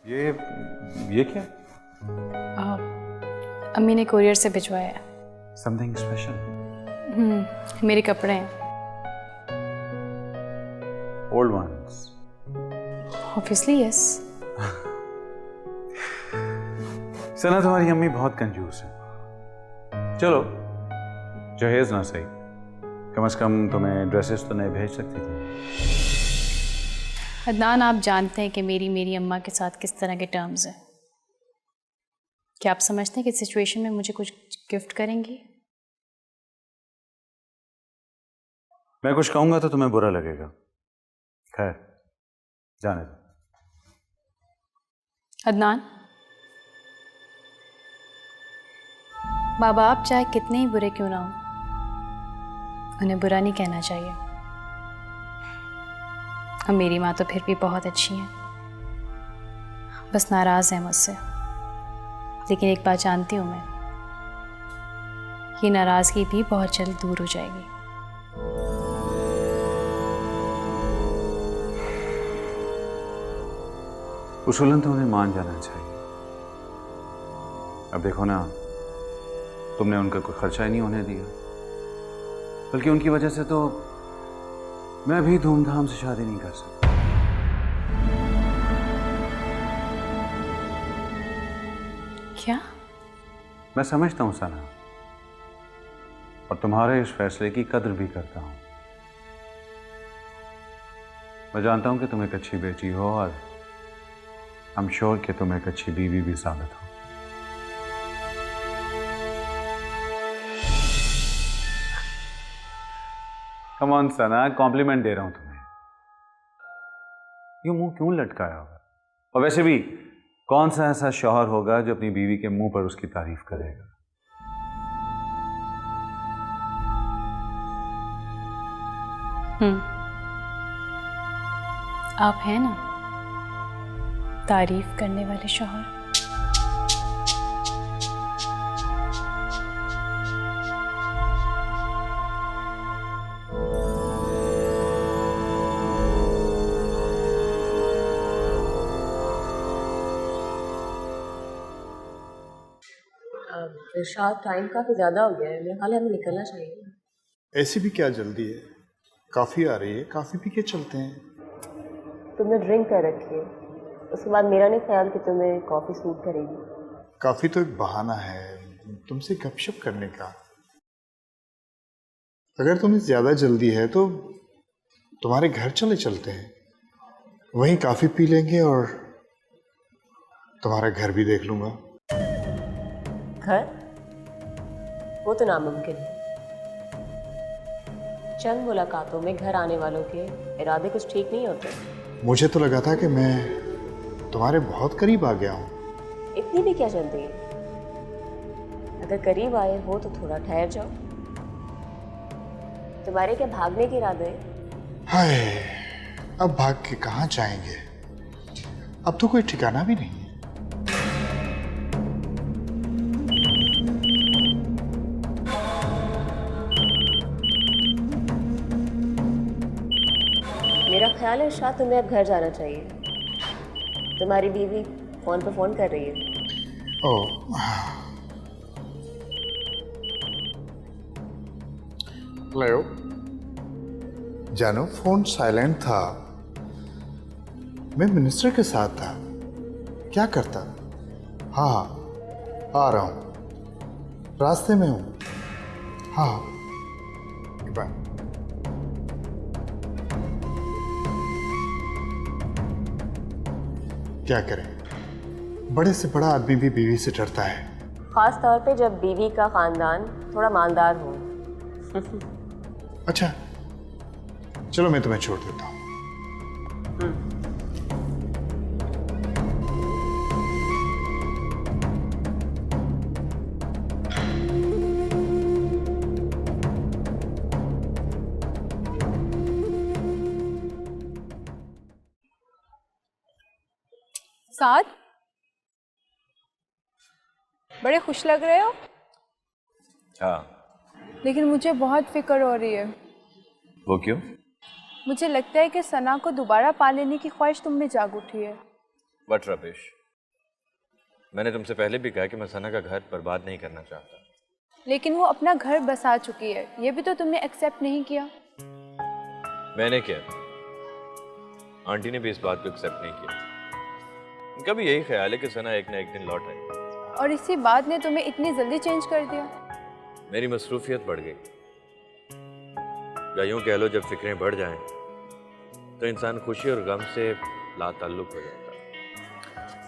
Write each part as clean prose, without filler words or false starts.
ये क्या? अम्मी ने कोरियर से भिजवाया है। Something special? मेरे कपड़े हैं। Old ones? Obviously yes. Sana, तुम्हारी अम्मी बहुत कंजूस है। चलो जहेज ना सही, कम से कम तुम्हें ड्रेसेस तो नए भेज सकती थी। अदनान, आप जानते हैं कि मेरी अम्मा के साथ किस तरह के टर्म्स हैं। क्या आप समझते हैं कि सिचुएशन में मुझे कुछ गिफ्ट करेंगी? मैं कुछ कहूंगा तो तुम्हें बुरा लगेगा। खैर, जाने दो। अदनान, बाबा आप चाहे कितने ही बुरे क्यों ना हो, उन्हें बुरा नहीं कहना चाहिए। और मेरी माँ तो फिर भी बहुत अच्छी हैं, बस नाराज है मुझसे। लेकिन एक बात जानती हूँ मैं, ये नाराजगी भी बहुत जल्द दूर हो जाएगी। उसूलन तो उन्हें मान जाना चाहिए। अब देखो ना, तुमने उनका कोई खर्चा ही नहीं होने दिया, बल्कि उनकी वजह से तो मैं भी धूमधाम से शादी नहीं कर सकता। क्या? मैं समझता हूं सना, और तुम्हारे इस फैसले की कद्र भी करता हूं। मैं जानता हूं कि तुम एक अच्छी बेटी हो, और आई एम श्योर कि तुम एक अच्छी बीवी भी साबित हो। कम ऑन सना, कॉम्प्लीमेंट दे रहा हूं तुम्हें। यूं मुंह क्यों लटकाया होगा? और वैसे भी कौन सा ऐसा शौहर होगा जो अपनी बीवी के मुंह पर उसकी तारीफ करेगा? आप हैं ना तारीफ करने वाले शौहर। शायद टाइम काफ़ी ज़्यादा हो गया है, मेरे ख्याल है हमें निकलना चाहिए। ऐसी भी क्या जल्दी है? काफ़ी आ रही है, काफ़ी पी के चलते हैं। तुमने ड्रिंक कर रखी है, उसके बाद मेरा नहीं ख्याल कि तुम्हें कॉफ़ी सूट करेगी। काफ़ी तो एक बहाना है तुमसे गपशप करने का। अगर तुम्हें ज़्यादा जल्दी है तो तुम्हारे घर चले चलते हैं, वहीं काफ़ी पी लेंगे और तुम्हारा घर भी देख लूँगा। घर? वो तो नामुमकिन है। चंद मुलाकातों में घर आने वालों के इरादे कुछ ठीक नहीं होते। मुझे तो लगा था कि मैं तुम्हारे बहुत करीब आ गया हूँ। इतनी भी क्या जल्दी है? अगर करीब आए हो तो थोड़ा ठहर जाओ। तुम्हारे क्या भागने के इरादे हैं? हाय, अब भाग के कहाँ जाएंगे? अब तो कोई ठिकाना भी नहीं है। मेरा ख्याल है शायद तुम्हें अब घर जाना चाहिए। तुम्हारी बीवी फोन पर फोन कर रही है। ओह, हेलो जानू, फोन साइलेंट था। मैं मिनिस्टर के साथ था, क्या करता? हाँ हाँ, आ रहा हूँ, रास्ते में हूँ। हाँ हाँ, बाय। क्या करें, बड़े से बड़ा आदमी भी बीवी से डरता है। खास तौर पे जब बीवी का खानदान थोड़ा मालदार हो। अच्छा चलो, मैं तुम्हें छोड़ देता हूँ। साथ बड़े खुश लग रहे हो। हाँ। लेकिन मुझे बहुत फिक्र हो रही है। वो क्यों? मुझे लगता है कि सना को दोबारा पा लेने की ख्वाहिश तुम में जाग उठी है। What rubbish. मैंने तुमसे पहले भी कहा कि मैं सना का घर बर्बाद नहीं करना चाहता। लेकिन वो अपना घर बसा चुकी है, ये भी तो तुमने एक्सेप्ट नहीं किया। मैंने किया, आंटी ने भी इस बात को एक्सेप्ट नहीं किया। उनका भी यही ख्याल है कि सना एक ना एक दिन लौट आएगी। और इसी बात ने तुम्हें इतनी जल्दी चेंज कर दिया। मेरी मसरूफियत बढ़ गई, या यूं कह लो जब फिक्रें बढ़ जाएं तो इंसान खुशी और गम से लाताल्लुक हो जाता है।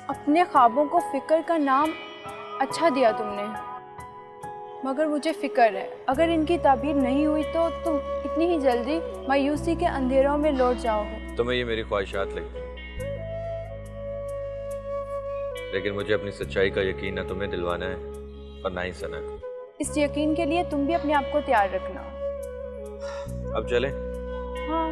अपने ख्वाबों को फिक्र का नाम अच्छा दिया तुमने, मगर मुझे फिक्र है अगर इनकी ताबीर नहीं हुई तो तुम इतनी ही जल्दी मायूसी के अंधेरों में लौट जाओगे। तुम्हें ये मेरी ख्वाहिशात लगती, लेकिन मुझे अपनी सच्चाई का यकीन ना तुम्हें दिलवाना है और ना ही सना को। इस यकीन के लिए तुम भी अपने आप को तैयार रखना। अब चलें? हाँ।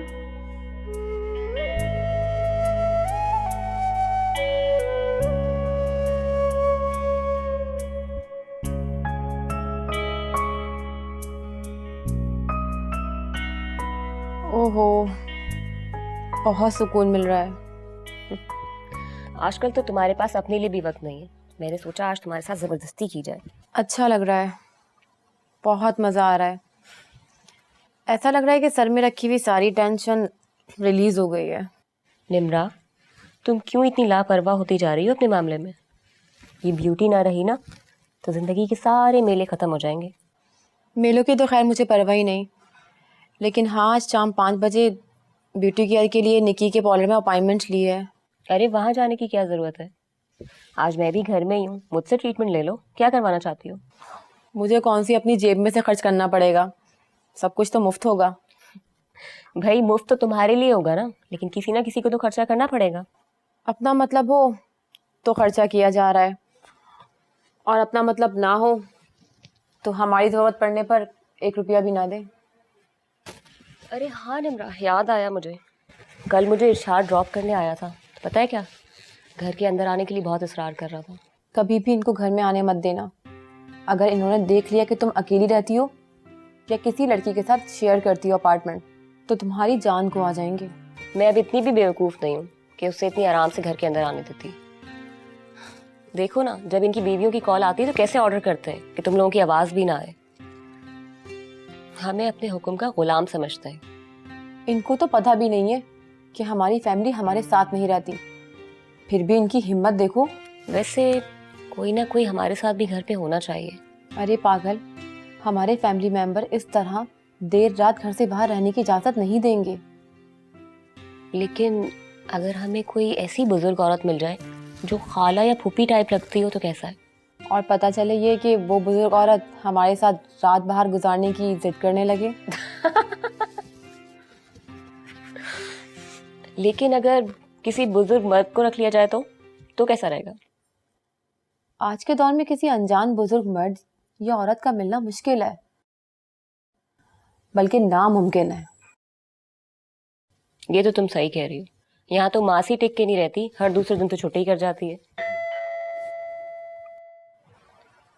ओहो, बहुत सुकून मिल रहा है। आजकल तो तुम्हारे पास अपने लिए भी वक्त नहीं है। मैंने सोचा आज तुम्हारे साथ ज़बरदस्ती की जाए। अच्छा लग रहा है, बहुत मज़ा आ रहा है। ऐसा लग रहा है कि सर में रखी हुई सारी टेंशन रिलीज़ हो गई है। निम्रा, तुम क्यों इतनी लापरवाह होती जा रही हो अपने मामले में? ये ब्यूटी ना रही ना तो ज़िंदगी के सारे मेले ख़त्म हो जाएंगे। मेलों की तो खैर मुझे परवाह ही नहीं, लेकिन हाँ आज शाम 5 बजे ब्यूटी केयर के लिए निकी के पार्लर में अपॉइंटमेंट ली है। अरे वहाँ जाने की क्या ज़रूरत है? आज मैं भी घर में ही हूँ, मुझसे ट्रीटमेंट ले लो। क्या करवाना चाहती हो? मुझे कौन सी अपनी जेब में से खर्च करना पड़ेगा, सब कुछ तो मुफ्त होगा। भाई मुफ्त तो तुम्हारे लिए होगा ना, लेकिन किसी ना किसी को तो खर्चा करना पड़ेगा। अपना मतलब हो तो खर्चा किया जा रहा है, और अपना मतलब ना हो तो हमारी ज़रूरत पड़ने पर 1 रुपया भी ना दे। अरे हाँ निम्रा, याद आया मुझे, कल मुझे इरशाद ड्रॉप करने आया था। तो पता है क्या, घर के अंदर आने के लिए बहुत इसरार कर रहा था। कभी भी इनको घर में आने मत देना। अगर इन्होंने देख लिया कि तुम अकेली रहती हो या किसी लड़की के साथ शेयर करती हो अपार्टमेंट, तो तुम्हारी जान को आ जाएंगे। मैं अब इतनी भी बेवकूफ़ नहीं हूँ कि उससे इतनी आराम से घर के अंदर आने देती। देखो ना, जब इनकी बीवियों की कॉल आती है तो कैसे ऑर्डर करते हैं कि तुम लोगों की आवाज़ भी ना आए। हमें अपने हुक्म का गुलाम समझते हैं। इनको तो पता भी नहीं है कि हमारी फैमिली हमारे साथ नहीं रहती, फिर भी इनकी हिम्मत देखो। वैसे कोई ना कोई हमारे साथ भी घर पे होना चाहिए। अरे पागल, हमारे फैमिली मेंबर इस तरह देर रात घर से बाहर रहने की इजाज़त नहीं देंगे। लेकिन अगर हमें कोई ऐसी बुजुर्ग औरत मिल जाए जो खाला या फूफी टाइप लगती हो तो कैसा है? और पता चले ये कि वो बुजुर्ग औरत हमारे साथ रात बाहर गुजारने की जिद करने लगे। लेकिन अगर किसी बुजुर्ग मर्द को रख लिया जाए तो कैसा रहेगा? आज के दौर में किसी अनजान बुजुर्ग मर्द या औरत का मिलना मुश्किल है, बल्कि नामुमकिन है। ये तो तुम सही कह रही हो। यहाँ तो मासी टिक के नहीं रहती, हर दूसरे दिन तो छुट्टी कर जाती है।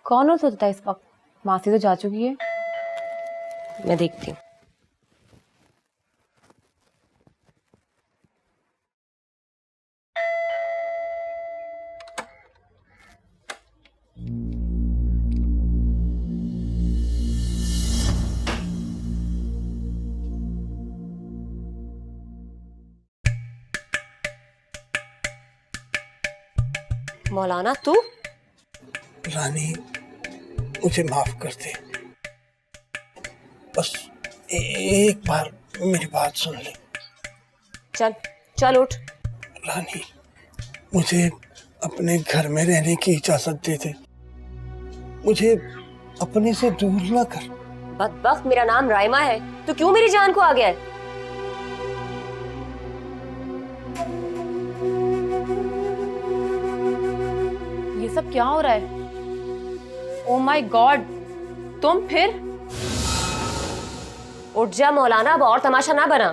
कौन हो सोचता है इस वक्त? मासी तो जा चुकी है। मैं देखती हूँ। मौलाना तू? रानी, मुझे माफ कर दे, बस एक बार मेरी बात सुन ले। चल चल उठ। रानी, मुझे अपने घर में रहने की इजाजत दे दे, मुझे अपने से दूर ना कर। बदबख्त, मेरा नाम राइमा है, तो क्यों मेरी जान को आ गया है? ये सब क्या हो रहा है? ओ माय गॉड, तुम फिर? उठ जा मौलाना, अब और तमाशा ना बना।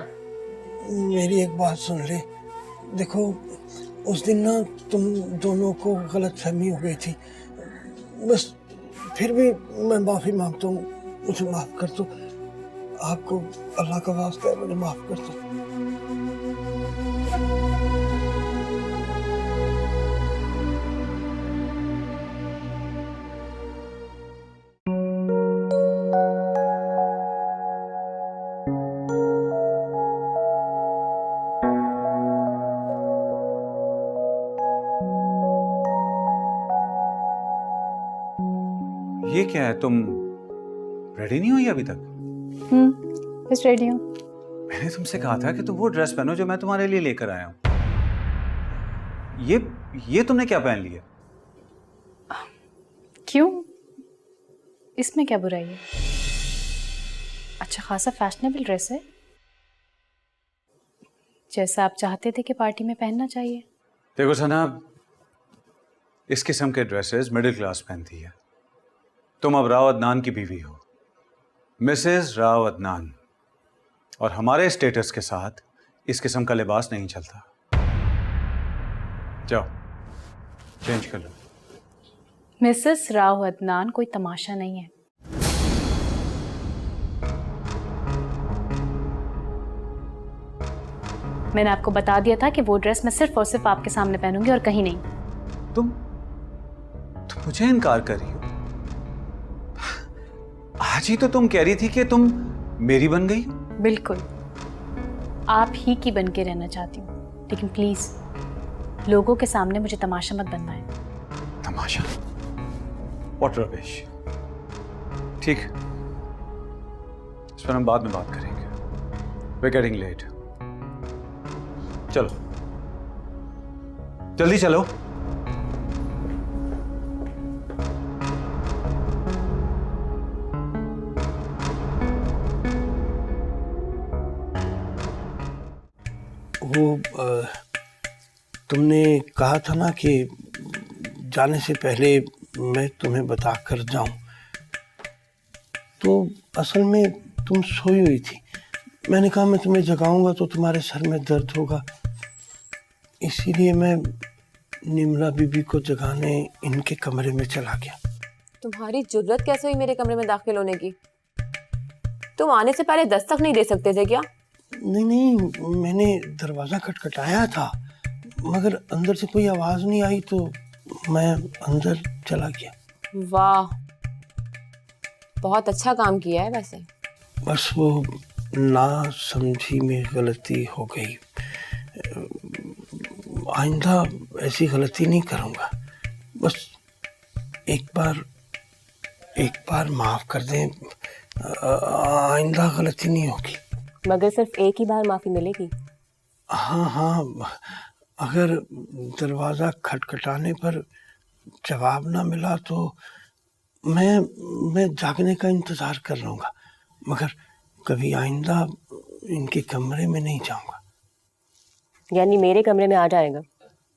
मेरी एक बात सुन ले। देखो, उस दिन ना तुम दोनों को गलतफहमी हो गई थी, बस फिर भी मैं माफ़ी मांगता हूँ, मुझे माफ़ कर दो। आपको अल्लाह का वास्ता है, मुझे माफ़ कर दो। ये क्या है, तुम रेडी नहीं हुई अभी तक? बस रेडी हूँ। मैंने तुमसे कहा था कि तुम वो ड्रेस पहनो जो मैं तुम्हारे लिए लेकर आया हूँ। ये तुमने क्या पहन लिया? क्यों, इसमें क्या बुराई है? अच्छा खासा फैशनेबल ड्रेस है, जैसा आप चाहते थे कि पार्टी में पहनना चाहिए। देखो सना, इस किस्म के ड्रेसेस मिडिल क्लास पहनती है। तुम अब राव अदनान की बीवी हो, मिसेस राव अदनान, और हमारे स्टेटस के साथ इस किस्म का लिबास नहीं चलता। जाओ चेंज कर लो। मिसेस राव अदनान कोई तमाशा नहीं है। मैंने आपको बता दिया था कि वो ड्रेस मैं सिर्फ और सिर्फ आपके सामने पहनूंगी और कहीं नहीं। तुम मुझे इनकार कर रही हो? आज ही तो तुम कह रही थी कि तुम मेरी बन गई। बिल्कुल, आप ही की बन के रहना चाहती हूँ, लेकिन प्लीज लोगों के सामने मुझे तमाशा मत बनवाएं। तमाशा? What rubbish. ठीक, इस पर हम बाद में बात करेंगे। We getting late. चलो जल्दी चलो। वो तुमने कहा था ना कि जाने से पहले मैं तुम्हें बता कर जाऊं, तो असल में तुम सोई हुई थी। मैंने कहा मैं तुम्हें जगाऊंगा तो तुम्हारे सर में दर्द होगा, इसीलिए मैं निमरा बीबी को जगाने इनके कमरे में चला गया। तुम्हारी जुर्रत कैसे हुई मेरे कमरे में दाखिल होने की? तुम आने से पहले दस्तक नहीं दे सकते थे क्या? नहीं, मैंने दरवाज़ा खटखटाया था, मगर अंदर से कोई आवाज़ नहीं आई तो मैं अंदर चला गया। वाह, बहुत अच्छा काम किया है वैसे। बस वो ना समझी में गलती हो गई, आइंदा ऐसी गलती नहीं करूँगा। बस एक बार माफ़ कर दें, आइंदा गलती नहीं होगी। मगर सिर्फ एक ही बार माफ़ी मिलेगी। हाँ, अगर दरवाज़ा खटखटाने पर जवाब ना मिला तो मैं जागने का इंतज़ार कर लूँगा, मगर कभी आइंदा इनके कमरे में नहीं जाऊँगा। यानी मेरे कमरे में आ जाएगा?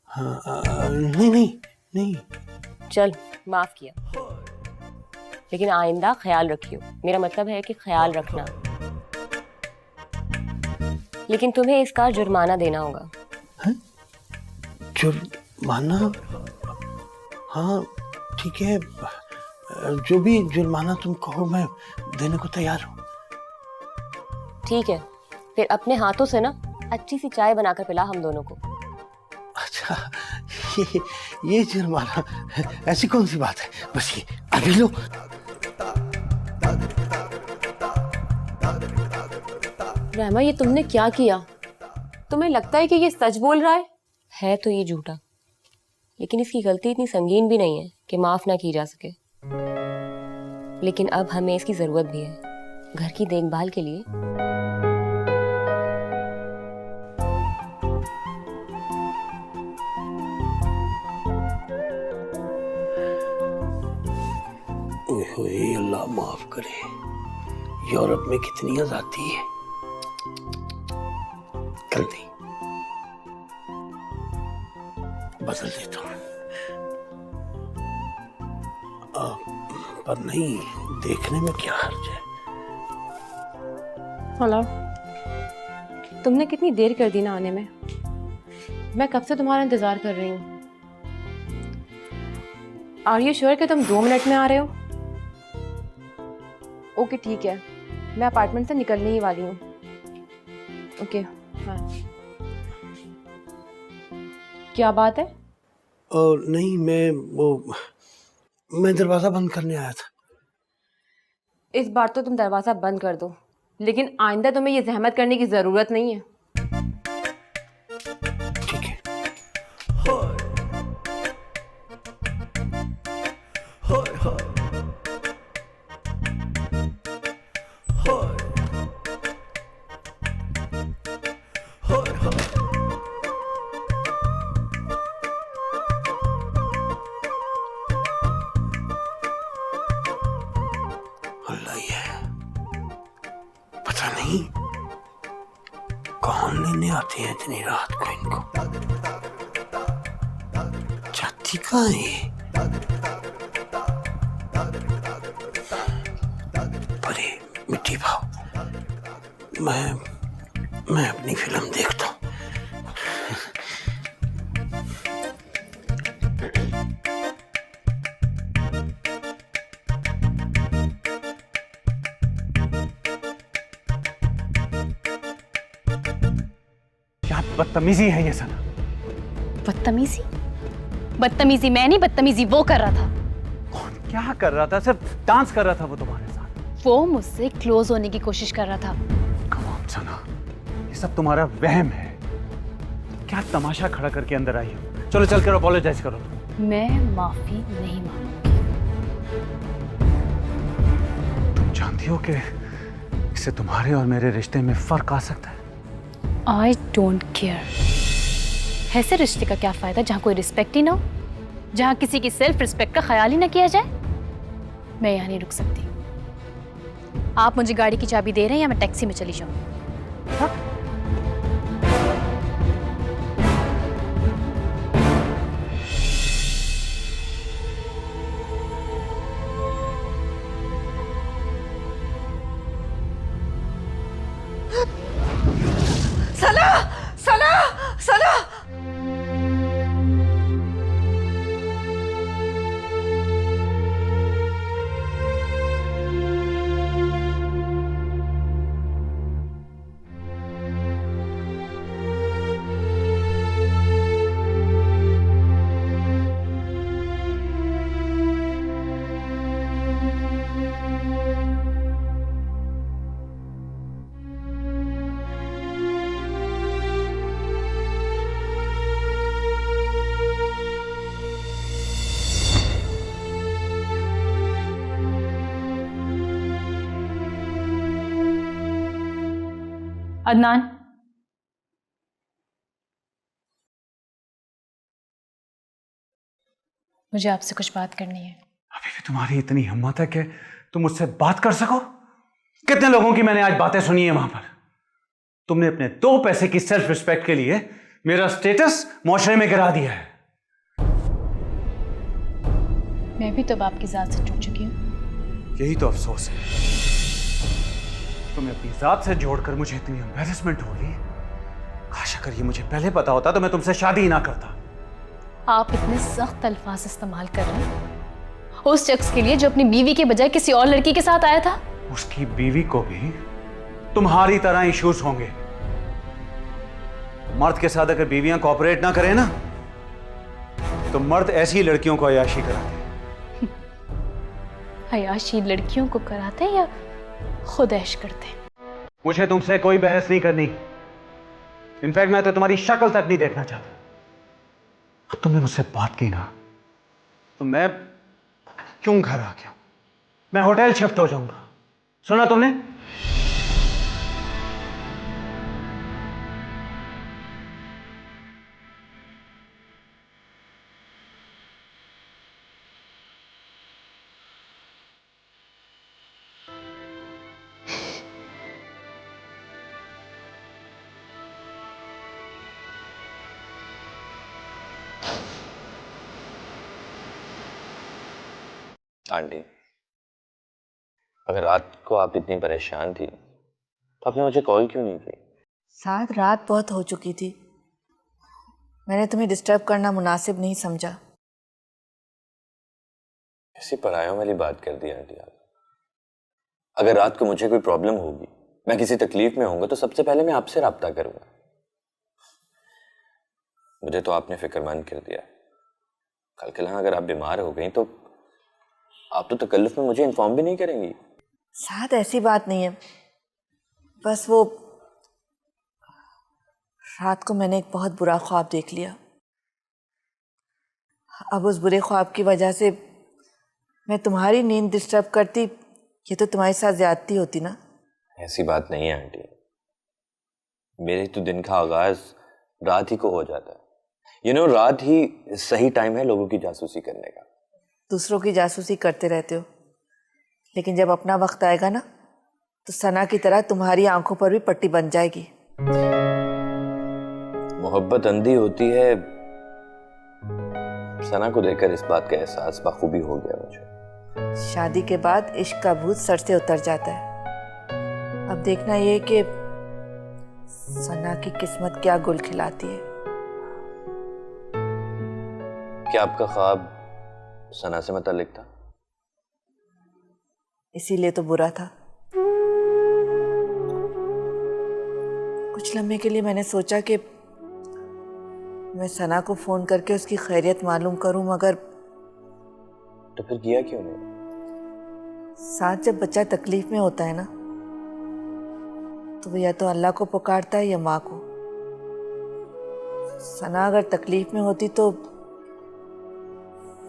हाँ, नहीं। चल, माफ़ किया, लेकिन आइंदा ख्याल रखियो। मेरा मतलब है कि ख्याल रखना। लेकिन तुम्हें इसका जुर्माना देना होगा। जुर्माना? हाँ ठीक है, जो भी जुर्माना तुम कहो मैं देने को तैयार हूँ। ठीक है, फिर अपने हाथों से ना अच्छी सी चाय बनाकर पिला हम दोनों को। अच्छा, ये जुर्माना, ऐसी कौन सी बात है? बस ये अभी लो। रहमा, ये तुमने क्या किया? तुम्हें लगता है कि ये सच बोल रहा है? है तो ये झूठा, लेकिन इसकी गलती इतनी संगीन भी नहीं है कि माफ ना की जा सके। लेकिन अब हमें इसकी जरूरत भी है घर की देखभाल के लिए। ओए अल्लाह माफ करे, यूरोप में कितनी आजादी है। कल नहीं, बदल देता हूँ। पर नहीं, देखने में क्या हर्ज है। हेलो, तुमने कितनी देर कर दी ना आने में? मैं कब से तुम्हारा इंतजार कर रही हूँ। आर यू श्योर कि तुम 2 मिनट में आ रहे हो? ओके ठीक है, मैं अपार्टमेंट से निकलने ही वाली हूँ। ओके हाँ। क्या बात है? और नहीं, मैं दरवाजा बंद करने आया था। इस बार तो तुम दरवाज़ा बंद कर दो, लेकिन आइंदा तुम्हें ये जहमत करने की ज़रूरत नहीं है। ठीक है। कौन लेने आती है इतनी रात को इनको? जाती कहाँ है ये? परे मिट्टी भाव, मैं अपनी फिल्म देखता हूँ। क्या बदतमीजी है ये सना। बदतमीजी? बदतमीजी मैं नहीं, बदतमीजी वो कर रहा था। कौन क्या कर रहा था? सिर्फ डांस कर रहा था वो तुम्हारे साथ। वो मुझसे क्लोज होने की कोशिश कर रहा था। कम ऑन सना, ये सब तुम्हारा वहम है। क्या तमाशा खड़ा करके अंदर आई हो? चलो चल कर अपोलोजाइज करो। मैं माफी नहीं मांगूंगी। तुम जानती हो कि इससे तुम्हारे और मेरे रिश्ते में फर्क आ सकता है। I don't care. ऐसे रिश्ते का क्या फायदा जहाँ कोई रिस्पेक्ट ही ना हो, जहाँ किसी की सेल्फ रिस्पेक्ट का ख्याल ही ना किया जाए। मैं यहाँ नहीं रुक सकती। आप मुझे गाड़ी की चाबी दे रहे हैं या मैं टैक्सी में चली जाऊँ? अदनान, मुझे आपसे कुछ बात करनी है। अभी भी तुम्हारी इतनी हिम्मत है कि तुम मुझसे बात कर सको? कितने लोगों की मैंने आज बातें सुनी है वहां पर। तुमने अपने 2 पैसे की सेल्फ रिस्पेक्ट के लिए मेरा स्टेटस माशरे में गिरा दिया है। मैं भी तो अब आपकी जात से टूट चुकी हूँ। यही तो अफसोस है, तुम्हें अपनी जात से जोड़कर मुझे इतनी एम्बैरेसमेंट हो रही। काश अगर ये मुझे पहले पता होता तो मैं तुमसे शादी ही ना करता। आप इतने सख्त अल्फाज इस्तेमाल कर रहे हैं उस शख्स के लिए जो अपनी बीवी के बजाय किसी और लड़की के साथ आया था। उसकी बीवी को भी तुम्हारी तरह इश्यूज होंगे। मर्द के साथ अगर बीवियां कोऑपरेट ना करें ना, तो मर्द ऐसी लड़कियों को अयाशी कराते। अयाशी लड़कियों को कराते या खुद ऐश करते? मुझे तुमसे कोई बहस नहीं करनी। इनफैक्ट मैं तो तुम्हारी शक्ल तक नहीं देखना चाहता। अब तुमने मुझसे बात की ना, तो मैं क्यों घर आ गया? मैं होटल शिफ्ट हो जाऊंगा। सुना तुमने? आंटी, अगर रात को आप इतनी परेशान थी तो आपने मुझे कॉल क्यों नहीं की? साथ रात बहुत हो चुकी थी, मैंने तुम्हें डिस्टर्ब करना मुनासिब नहीं समझा। ऐसी परायों वाली बात कर दी आंटी आप। अगर रात को मुझे कोई प्रॉब्लम होगी, मैं किसी तकलीफ में होऊंगा, तो सबसे पहले मैं आपसे राब्ता करूंगा। मुझे तो आपने फिक्रमंद कर दिया। कल के अगर आप बीमार हो गई तो आप तो तकल्लुफ में मुझे इन्फॉर्म भी नहीं करेंगी। साथ ऐसी बात नहीं है, बस वो रात को मैंने एक बहुत बुरा ख्वाब देख लिया। अब उस बुरे ख्वाब की वजह से मैं तुम्हारी नींद डिस्टर्ब करती, ये तो तुम्हारे साथ ज्यादती होती ना। ऐसी बात नहीं है आंटी, मेरे तो दिन का आगाज रात ही को हो जाता है। रात ही सही टाइम है लोगों की जासूसी करने का। दूसरों की जासूसी करते रहते हो, लेकिन जब अपना वक्त आएगा ना, तो सना की तरह तुम्हारी आंखों पर भी पट्टी बन जाएगी। मोहब्बत अंधी होती है, सना को देखकर इस बात का एहसास बखूबी हो गया मुझे। शादी के बाद इश्क का भूत सर से उतर जाता है। अब देखना ये कि सना की किस्मत क्या गुल खिलाती है। क्या आपका ख्वाब सना से मुताल्लिक था? इसीलिए तो बुरा था। कुछ लम्हे के लिए मैंने सोचा कि मैं सना को फोन करके उसकी खैरियत मालूम करूं, मगर तो फिर किया क्यों नहीं? साथ जब बच्चा तकलीफ में होता है ना, तो वो या तो अल्लाह को पुकारता है या माँ को। सना अगर तकलीफ में होती तो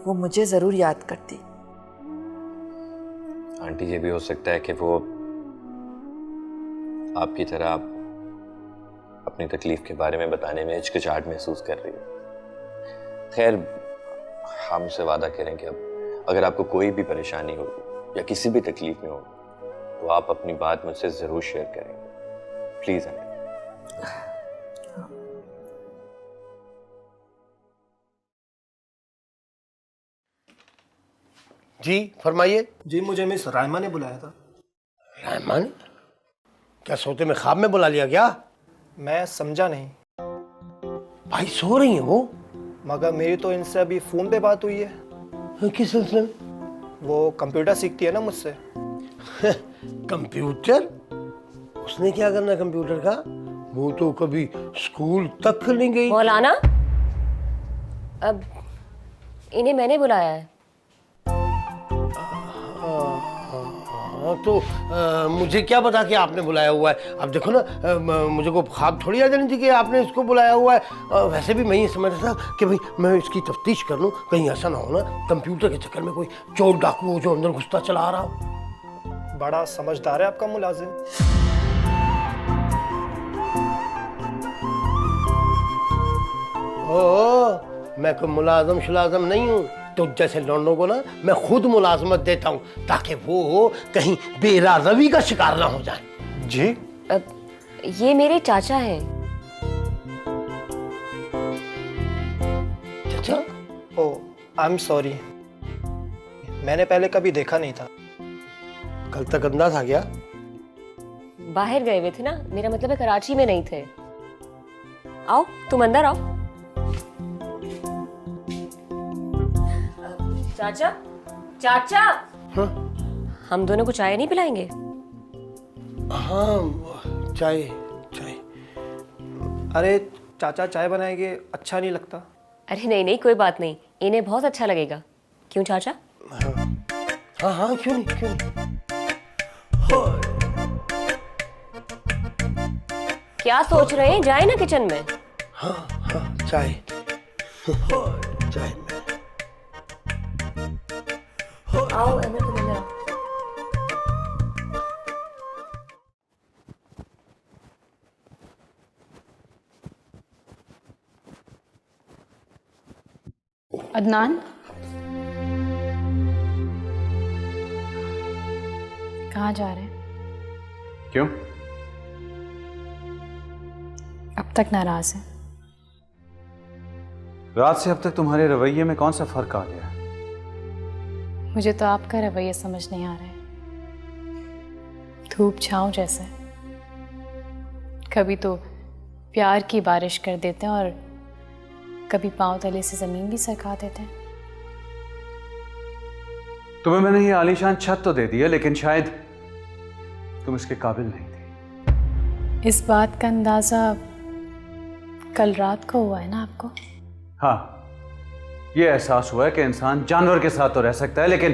वो मुझे जरूर याद करती। आंटी, ये भी हो सकता है कि वो आपकी तरह अपनी तकलीफ के बारे में बताने में हिचकिचाहट महसूस कर रही है। खैर, हमसे वादा करें कि अब अगर आपको कोई भी परेशानी होगी या किसी भी तकलीफ में हो तो आप अपनी बात मुझसे जरूर शेयर करेंगे, प्लीज आंटी। जी फरमाइए। जी, मुझे मिस रायमा ने बुलाया था। रायमा ने? क्या सोते में ख्वाब में बुला लिया क्या? मैं समझा नहीं। भाई सो रही हैं वो? मगर मेरी तो इनसे अभी फ़ोन पे बात हुई है। किस सिलसिले में? वो कंप्यूटर सीखती है ना मुझसे। कंप्यूटर? उसने क्या करना कंप्यूटर का? वो तो कभी स्कूल तक नहीं गई। मौलाना, अब इन्हें मैंने बुलाया है। हाँ, तो मुझे क्या पता कि आपने बुलाया हुआ है। अब देखो ना, मुझे को ख्वाब थोड़ी आ जानी थी कि आपने इसको बुलाया हुआ है। वैसे भी मैं ये समझ रहा था कि भाई मैं इसकी तफ्तीश कर लूँ, कहीं ऐसा ना हो ना कंप्यूटर के चक्कर में कोई चोर डाकू हो जो अंदर घुसता चला आ रहा हो। बड़ा समझदार है आपका मुलाजिम। ओ, मैं कोई मुलाजम शुलाजम नहीं हूँ। तो जैसे लौंडों को ना मैं खुद मुलाजमत देता हूँ ताकि वो कहीं बेरारवी का शिकार ना हो जाए। जी, ये मेरे चाचा हैं। चाचा? ओ, आई एम सॉरी, मैंने पहले कभी देखा नहीं था। कल तक अंदाज आ गया? बाहर गए हुए थे ना, मेरा मतलब है कराची में नहीं थे। आओ, तुम अंदर आओ। चाचा, चाचा, हाँ? हम दोनों को चाय नहीं पिलाएंगे? हाँ, चाय चाय। अरे चाचा चाय बनाएंगे, अच्छा नहीं लगता। अरे नहीं नहीं, कोई बात नहीं, इन्हें बहुत अच्छा लगेगा। क्यों चाचा? हाँ हाँ, क्यों नहीं क्यों नहीं। क्या सोच रहे हैं, जाए ना किचन में। हाँ हाँ, चाय चाय में। आओ अंदर, तुम अंदर आओ। अदनान, कहाँ जा रहे हैं? क्यों? अब तक नाराज हैं? रात से अब तक तुम्हारे रवैये में कौन सा फर्क आ गया? मुझे तो आपका रवैया समझ नहीं आ रहा है। धूप छाँव जैसे। कभी तो प्यार की बारिश कर देते हैं और कभी पांव तले से जमीन भी सरका देते हैं। तुम्हें मैंने ये आलीशान छत तो दे दी है, लेकिन शायद तुम इसके काबिल नहीं थी। इस बात का अंदाजा कल रात को हुआ है ना आपको? हाँ, ये एहसास हुआ है कि इंसान जानवर के साथ तो रह सकता है लेकिन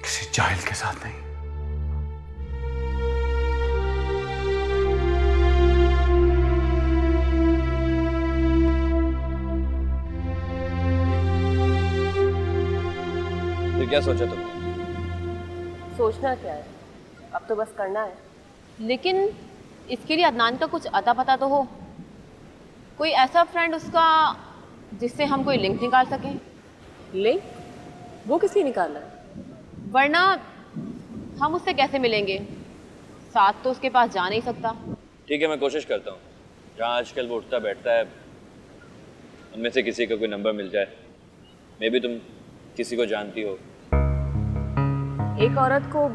किसी जाहिल के साथ नहीं। तो क्या सोचा तुमने? सोचना क्या है, अब तो बस करना है। लेकिन इसके लिए अदनान का कुछ अता पता तो हो, कोई ऐसा फ्रेंड उसका जिससे हम कोई लिंक निकाल सकें। लिंक? वो किसकी निकालना है? वरना हम उससे कैसे मिलेंगे, साथ तो उसके पास जा नहीं सकता। ठीक है, मैं कोशिश करता हूँ। जहाँ आजकल वो उठता बैठता है उनमें से किसी का कोई नंबर मिल जाए। मे भी तुम किसी को जानती हो। एक औरत को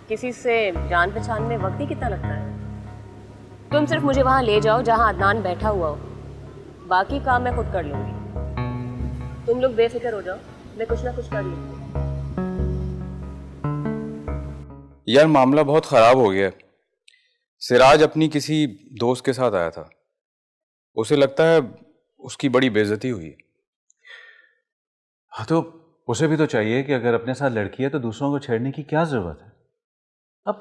किसी से जान पहचान में वक्त ही कितना लगता है। तुम सिर्फ मुझे वहां ले जाओ जहां अदनान बैठा हुआ हो, बाकी काम मैं खुद कर लूंगी। तुम लोग बेफिक्र हो जाओ, मैं कुछ ना कुछ कर लूंगी। यार मामला बहुत ख़राब हो गया है। सिराज अपनी किसी दोस्त के साथ आया था, उसे लगता है उसकी बड़ी बेइज्जती हुई। हाँ तो उसे भी तो चाहिए कि अगर अपने साथ लड़की है तो दूसरों को छेड़ने की क्या ज़रूरत है। अब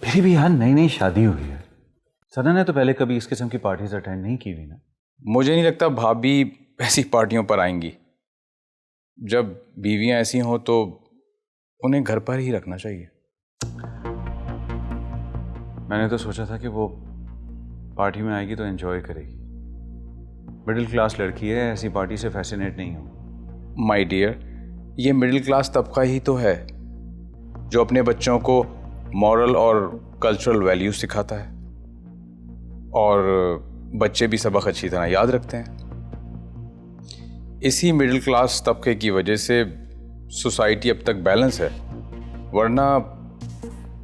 मेरी भी यार नई नई शादी हुई है। सना ने तो पहले कभी इस किस्म की पार्टीज अटेंड नहीं की हुई ना। मुझे नहीं लगता भाभी ऐसी पार्टियों पर आएंगी। जब बीवियां ऐसी हों तो उन्हें घर पर ही रखना चाहिए। मैंने तो सोचा था कि वो पार्टी में आएगी तो एंजॉय करेगी। मिडिल क्लास लड़की है, ऐसी पार्टी से फैसिनेट नहीं हो। माय डियर, ये मिडिल क्लास तबका ही तो है जो अपने बच्चों को मॉरल और कल्चरल वैल्यूज सिखाता है, और बच्चे भी सबक अच्छी तरह याद रखते हैं। इसी मिडिल क्लास तबके की वजह से सोसाइटी अब तक बैलेंस है, वरना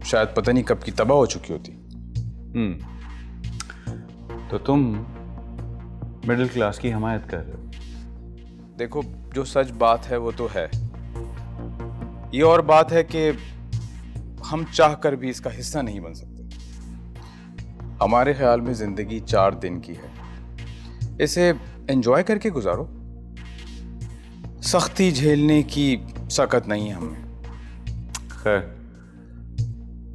शायद पता नहीं कब की तबाह हो चुकी होती। तो तुम मिडिल क्लास की हिमायत कर रहे हो। देखो, जो सच बात है वो तो है। ये और बात है कि हम चाहकर भी इसका हिस्सा नहीं बन सकते। हमारे ख्याल में जिंदगी 4 दिन की है, इसे एंजॉय करके गुजारो। सख्ती झेलने की सकत नहीं है हमें। खैर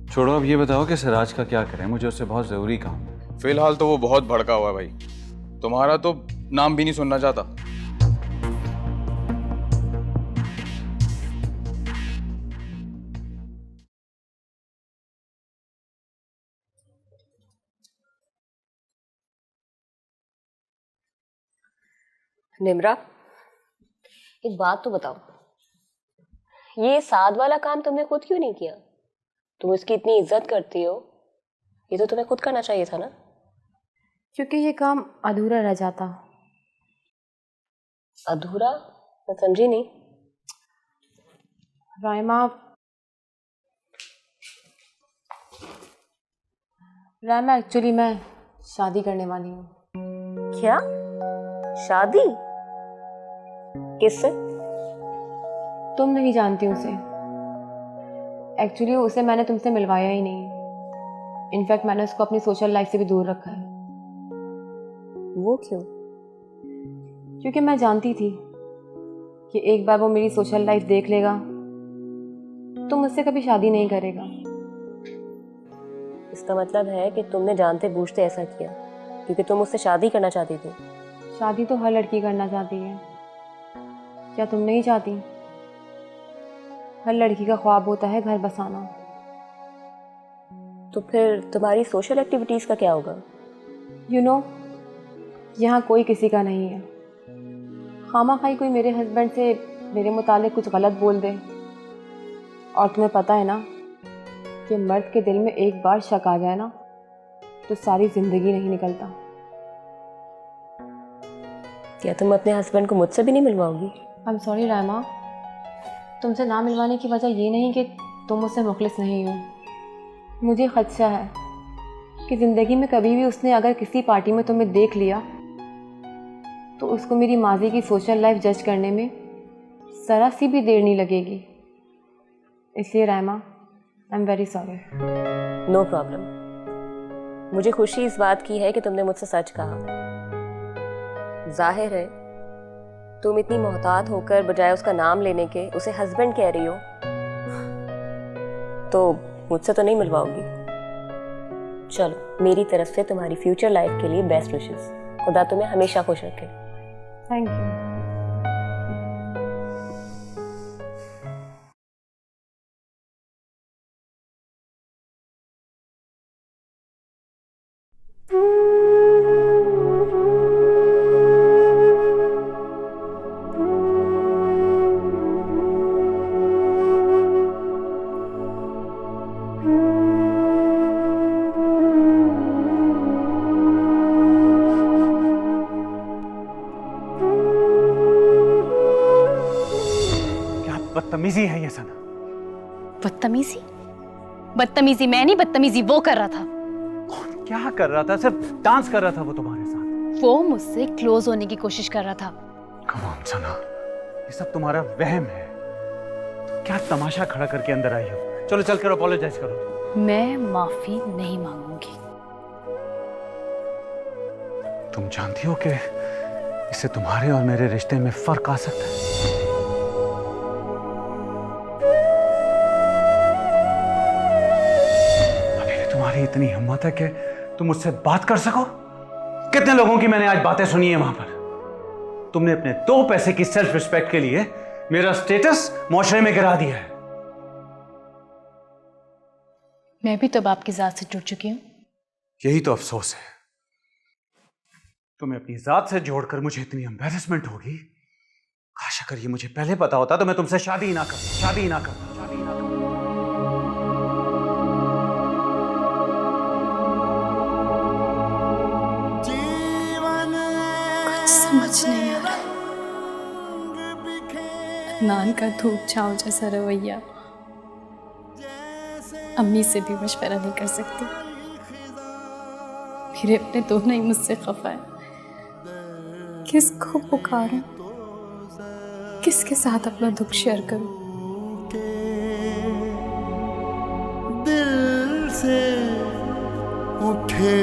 छोड़ो, अब ये बताओ कि सिराज का क्या करें, मुझे उससे बहुत ज़रूरी काम है। फिलहाल तो वो बहुत भड़का हुआ है भाई, तुम्हारा तो नाम भी नहीं सुनना चाहता। निम्रा, एक बात तो बताओ, ये साद वाला काम तुमने खुद क्यों नहीं किया? तुम इसकी इतनी इज्जत करती हो, ये तो तुम्हें खुद करना चाहिए था ना। क्योंकि ये काम अधूरा रह जाता। अधूरा? मैं समझी नहीं। रायमा एक्चुअली मैं शादी करने वाली हूँ। क्या? शादी? किससे? तुम नहीं जानती उसे। एक्चुअली उसे मैंने तुमसे मिलवाया ही नहीं। इनफैक्ट मैंने उसको अपनी सोशल लाइफ से भी दूर रखा है। वो क्यों? क्योंकि मैं जानती थी कि एक बार वो मेरी सोशल लाइफ देख लेगा तो मुझसे कभी शादी नहीं करेगा। इसका मतलब है कि तुमने जानते बूझते ऐसा किया क्योंकि तुम उससे शादी करना चाहती थी। शादी तो हर लड़की करना चाहती है, क्या तुम नहीं चाहती? हर लड़की का ख्वाब होता है घर बसाना। तो फिर तुम्हारी सोशल एक्टिविटीज़ का क्या होगा? यू नो, यहाँ कोई किसी का नहीं है। खामाखाई कोई मेरे हस्बैंड से मेरे मुतालिक कुछ गलत बोल दे, और तुम्हें पता है ना कि मर्द के दिल में एक बार शक आ जाए ना तो सारी ज़िंदगी नहीं निकलता। क्या तुम अपने हस्बैंड को मुझसे भी नहीं मिलवाओगी? आई एम सॉरी रायमा, तुमसे ना मिलवाने की वजह ये नहीं कि तुम मुझसे मुखलिस नहीं हो। मुझे खदशा है कि ज़िंदगी में कभी भी उसने अगर किसी पार्टी में तुम्हें देख लिया तो उसको मेरी माजी की सोशल लाइफ जज करने में ज़रा सी भी देर नहीं लगेगी। इसलिए Raima, I am very sorry. No problem. मुझे खुशी इस बात की है कि तुमने मुझसे सच कहा। जाहिर है तुम इतनी मोहतात होकर बजाय उसका नाम लेने के उसे हस्बैंड कह रही हो, तो मुझसे तो नहीं मिलवाओगी। चलो, मेरी तरफ से तुम्हारी फ्यूचर लाइफ के लिए बेस्ट विशेस। खुदा तुम्हें हमेशा खुश रखे। Thank you. बदतमीजी है ये सना। बदतमीजी? बदतमीजी मैं नहीं, बदतमीजी वो कर रहा था। क्या कर रहा था? सिर्फ डांस कर रहा था वो तुम्हारे साथ। वो मुझसे क्लोज होने की कोशिश कर रहा था। कम ऑन सना, ये सब तुम्हारा वहम है। क्या तमाशा खड़ा करके अंदर आई हो? चलो चल कर अपोलोजाइज करो। मैं माफी नहीं मांगूंगी। तुम जानती हो कि इससे तुम्हारे और मेरे रिश्ते में फर्क आ सकता है। अभी भी तुम्हारी इतनी हिम्मत है कि तुम मुझसे बात कर सको? कितने लोगों की मैंने आज बातें सुनी है वहां पर। तुमने अपने 2 पैसे की सेल्फ रिस्पेक्ट के लिए मेरा स्टेटस माशरे में गिरा दिया है। मैं भी तो अब आपकी जात से जुड़ चुकी हूँ। यही तो अफसोस है, तुम्हें अपनी जात से जोड़कर मुझे इतनी एम्बैरेसमेंट होगी। काश अगर ये मुझे पहले पता होता तो मैं तुमसे शादी ही ना करता, शादी ही ना करता, शादी ही ना करता। कुछ समझ नहीं आ रहा। अदनान का धूप छाँव जैसा रवैया, अम्मी से भी मशवरा नहीं कर सकती। मेरे अपने दोनों ही मुझसे खफा है। किसको पुकारूं, किसके साथ अपना दुख शेयर करूं? दिल से उठे